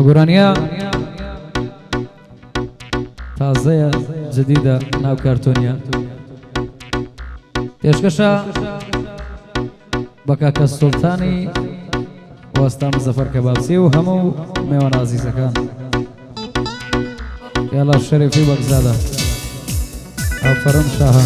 گۆرانیە تازەیە جدیدە ناو کارتۆنیە پێشکەشە بە کاکە سوڵتانی وەستا مزەفەر کەبابچی و هەموو میوان عزیزەکان یاڵا شەریفی وەکزادە ئافەرم شاهە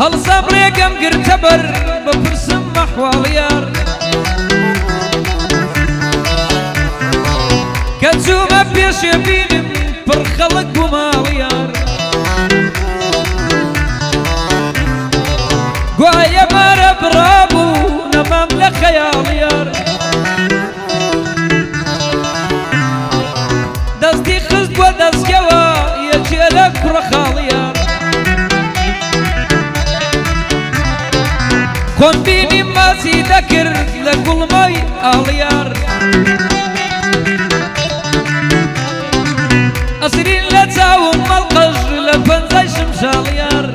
هەڵسام ڕێگەم گرتە بەر بپرسم ئەحواڵ یار کە چوومە پێشێ بینم پڕ خەڵک بوو ماڵ یار گوایە مارە بڕابوو نەمام لە خەیاڵ یار دەستی خست بۆ دەستکەوە یەکێ لە کوڕە خاڵ یار خۆم بینیم ماسی دەکرد لە گوڵمای ئاڵیار ئەسرین لە چاوم مەڵقەژ لە پەنجەی شمشاڵ یار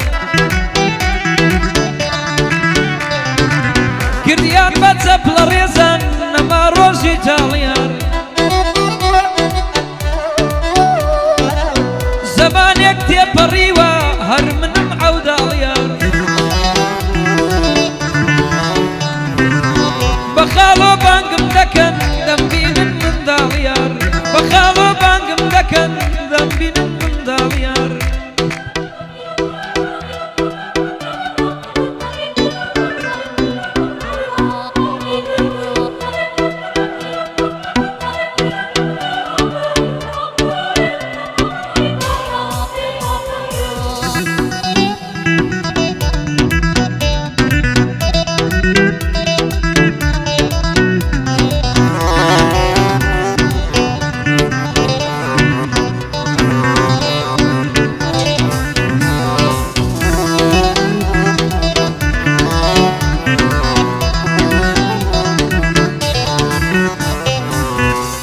کردیان بە چەپڵە ڕێزان نەما ڕۆژی تاڵ یار زەمانێک تێپەڕیوە هەر منم عەوداڵ یار بەخاڵۆ بانگم دەکەن دەمبینن منداڵ یار بەخاڵۆ بانگم دەکەن دەمبینن منداڵ یار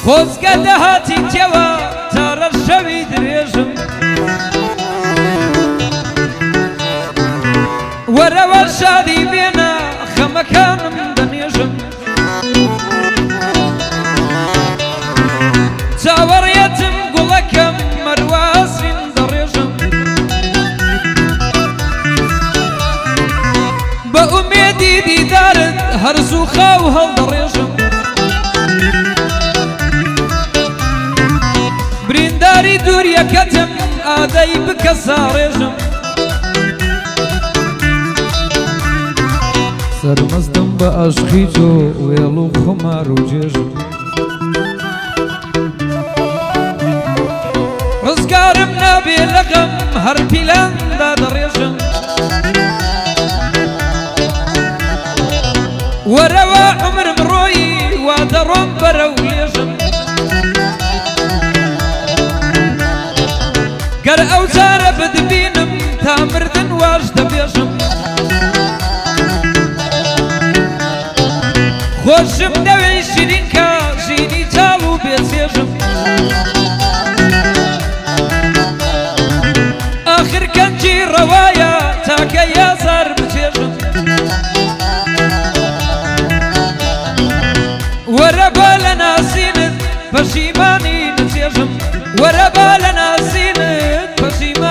خۆزگە دەهاتی تێوە جارە شەوی درێژم وەرەوە شادی بێنە خەمەکانم دەنێژم چاوەڕێتم گوڵەکەم مەرواسین دەڕێژم بە ئومێدی دیدارت هەرزوو خاو هەڵدەڕێژم برینداری دووریەکەتم ئادەی بکە ساڕێژم سەرمەستم بە عەشقی تۆ وێڵ و خمار و جێژم ڕزگارم نابێ لە غەم هەر پیلاندا دەڕێژم وەرەوە عومرم ڕۆیی وا دەڕۆم بەرەو لێژم گەر ئەو جارە بدبینم تا مردن واش دەبێژم خۆشم دەوێی شیرینکە ژینی چاڵ و بێچێژم ئاخر کەنجی ڕەوایە تاکە یازار بچێژم وەرە با لە ناسینت پەشیمانی نچێژم وەرە با لە ناسینت پەشیمانی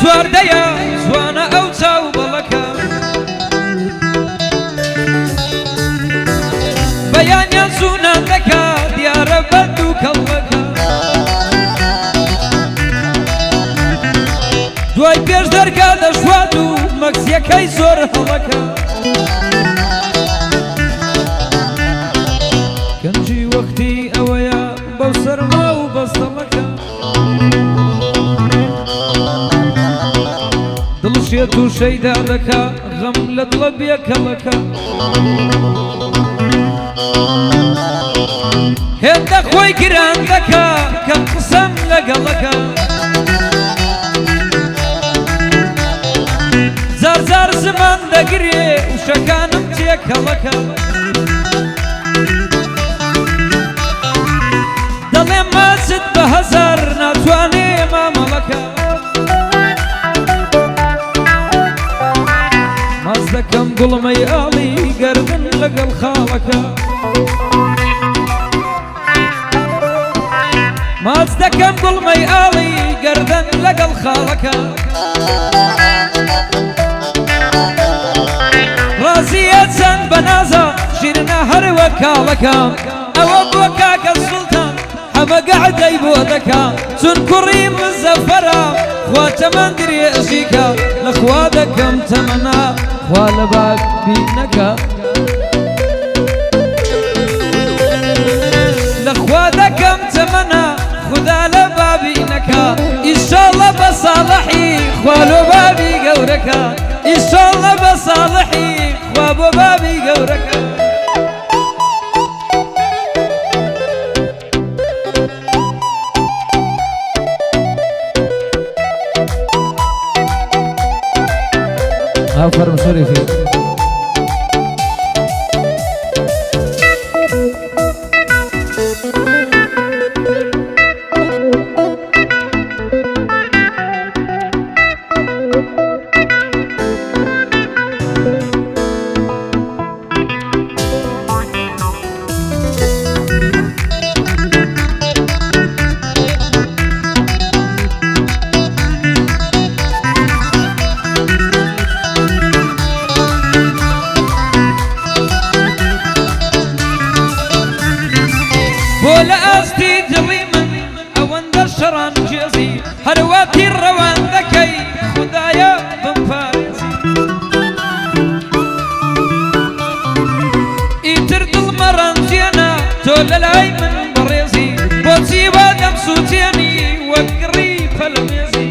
سواردەیە جوانە ئەو چاو بەڵەکە بەیانیان سوونان دەکا دیارە بەد و کەڵەکە دوای پێش دەرگا دەشوات و مەکسیەکەی زۆر هەڵەکە گەنجی وەختی ئەوەیە بەو سەرما و بەستەڵەکە دڵشێت و شەیدا دەکا غەم لە دڵە بێکەڵەکە هێندە خۆی گران دەکا کەم قسەم لەگەڵەکە زار زار زمان دەگرێ وشەکانم تێکەڵەکە دەڵێم ماچت بە هەزار ناتوانێ مامەڵەکە ماچ دەکەم گوڵمەی ئاڵی گەردن لەگەڵ خاڵەکە ماچ دەکەم گوڵمەی ئاڵی گەردن لەگەڵ خاڵەکە ڕازیە چەند بەنازە ژیرنە هەروە کاڵەکە ئەوە بۆ کاکە سوڵتان ئەمە گەعدەی بۆ دەکا چون کوڕی مزەفەرە خوا تەمەن درێژیکە لەخوا دەکەم تەمەنا خوا لە بابینەکە لەخوا دەکەم تەمەنا خدا لە بابینەکە ئیشاڵە بە ساڵحی خوا لۆ بابی گەورەکە ئیشاڵە بە ساڵحی خوا بۆ بابی گەورەکە فرم شريفي لە ئاستی دڵی من ئەوەندە شەڕان جێزی هەرواتی ڕەوان دەکەی خودایە بمپارێزی ئیتر دڵمە ڕەنجێنە تۆ لە لای من بەڕێزی بۆچی وا دەمسووتێنی وەک گڕی پەلمێزی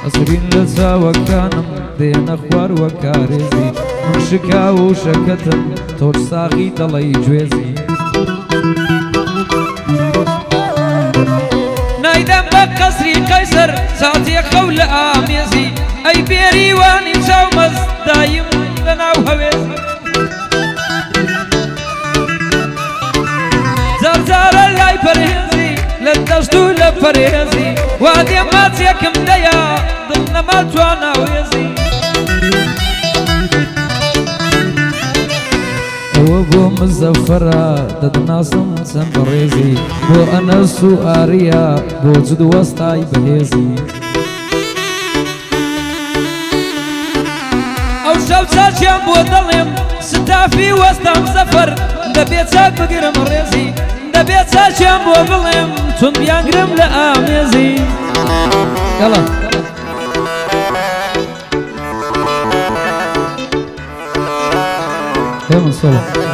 ئەسرین لە چاوەکانم دێنە خوار وە کارێزی من شکا و شەکەتم تۆش ساغی دەڵی گوێزی نایدەم بە قەسری قەیسەر چاتێ خەو لە ئامێزی ئەی بێریوانی چاومەست دایم لە ناو هەوێزی جارجارە لای پەرهێزی لە دەشت و لە پەرهێزی وا دێ ماچێکم دەیە دڵ نەماتوانە وێزی ئەوە بۆ مزەفەرە دەدناسم چەند بەڕێزی بۆ ئەنەس و ئاریە بۆ جد وەستای بەهێزی ئەو شەو چاچیان بۆ دەڵێم ستافی وەستام زەفەر دەبێت چاک بگرم ڕێزی دەبێت چاچیان بۆ بڵێم چون بیانگرم لە ئامێزی یاڵا هێمن سەڵام